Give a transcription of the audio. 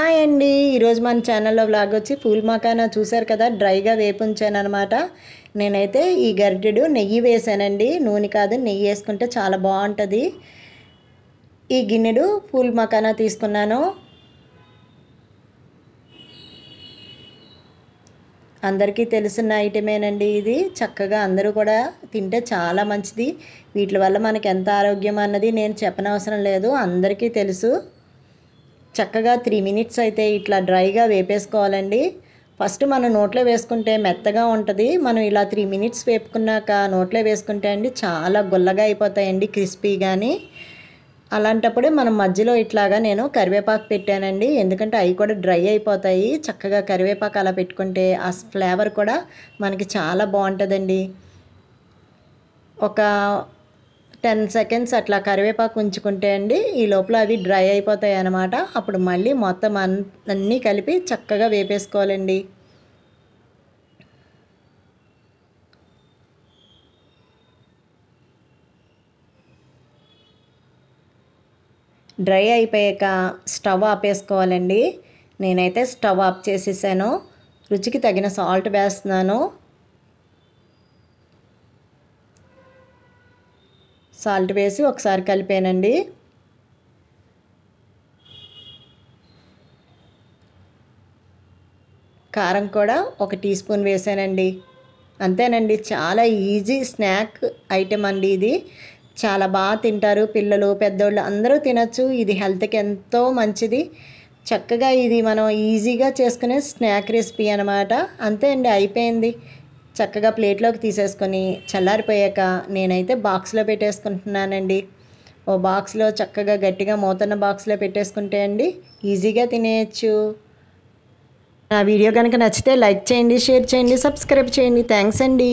Hi అండి, ఈరోజు మన ఛానల్లో వ్లాగ్ వచ్చి ఫూల్ మకానా చూసారు కదా, డ్రైగా వేపుంచాను అనమాట. నేనైతే ఈ గరిటెడు నెయ్యి వేసానండి, నూనె కాదు నెయ్యి వేసుకుంటే చాలా బాగుంటుంది. ఈ గిన్నెడు ఫూల్ మకానా తీసుకున్నాను. అందరికీ తెలిసిన ఐటమేనండి ఇది. చక్కగా అందరూ కూడా తింటే చాలా మంచిది. వీటి వల్ల మనకి ఎంత ఆరోగ్యం అన్నది నేను చెప్పనవసరం లేదు, అందరికీ తెలుసు. చక్కగా 3 మినిట్స్ అయితే ఇట్లా డ్రైగా వేపేసుకోవాలండి. ఫస్ట్ మనం నోట్లో వేసుకుంటే మెత్తగా ఉంటుంది. మనం ఇలా 3 మినిట్స్ వేపుకున్నాక నోట్లో వేసుకుంటే అండి చాలా గుల్లగా అయిపోతాయండి, క్రిస్పీగాని. అలాంటప్పుడే మనం మధ్యలో ఇట్లాగా నేను కరివేపాకు పెట్టానండి, ఎందుకంటే అవి కూడా డ్రై అయిపోతాయి. చక్కగా కరివేపాకు అలా పెట్టుకుంటే ఆ ఫ్లేవర్ కూడా మనకి చాలా బాగుంటుందండి. ఒక 10 సెకండ్స్ అట్లా కరివేపాకు ఉంచుకుంటే అండి ఈ లోపల అవి డ్రై అయిపోతాయి అన్నమాట. అప్పుడు మళ్ళీ మొత్తం అన్నీ కలిపి చక్కగా వేపేసుకోవాలండి. డ్రై అయిపోయాక స్టవ్ ఆపేసుకోవాలండి. నేనైతే స్టవ్ ఆఫ్ చేసేసాను. రుచికి తగిన సాల్ట్ వేస్తున్నాను. సాల్ట్ వేసి ఒకసారి కలిపానండి. కారం కూడా 1 టీ స్పూన్ వేసానండి. అంతేనండి, చాలా ఈజీ స్నాక్ ఐటెం అండి ఇది. చాలా బాగా తింటారు పిల్లలు, పెద్దోళ్ళు అందరూ తినచ్చు. ఇది హెల్త్కి ఎంతో మంచిది. చక్కగా ఇది మనం ఈజీగా చేసుకునే స్నాక్ రెసిపీ అనమాట. అంతే అండి, అయిపోయింది. చక్కగా ప్లేట్లోకి తీసేసుకొని చల్లారిపోయాక నేనైతే బాక్స్లో పెట్టేసుకుంటున్నానండి. ఓ బాక్స్లో చక్కగా గట్టిగా మూతన్న బాక్స్లో పెట్టేసుకుంటే అండి ఈజీగా తినేయచ్చు. నా వీడియో కనుక నచ్చితే లైక్ చేయండి, షేర్ చేయండి, సబ్స్క్రైబ్ చేయండి. థ్యాంక్స్ అండి.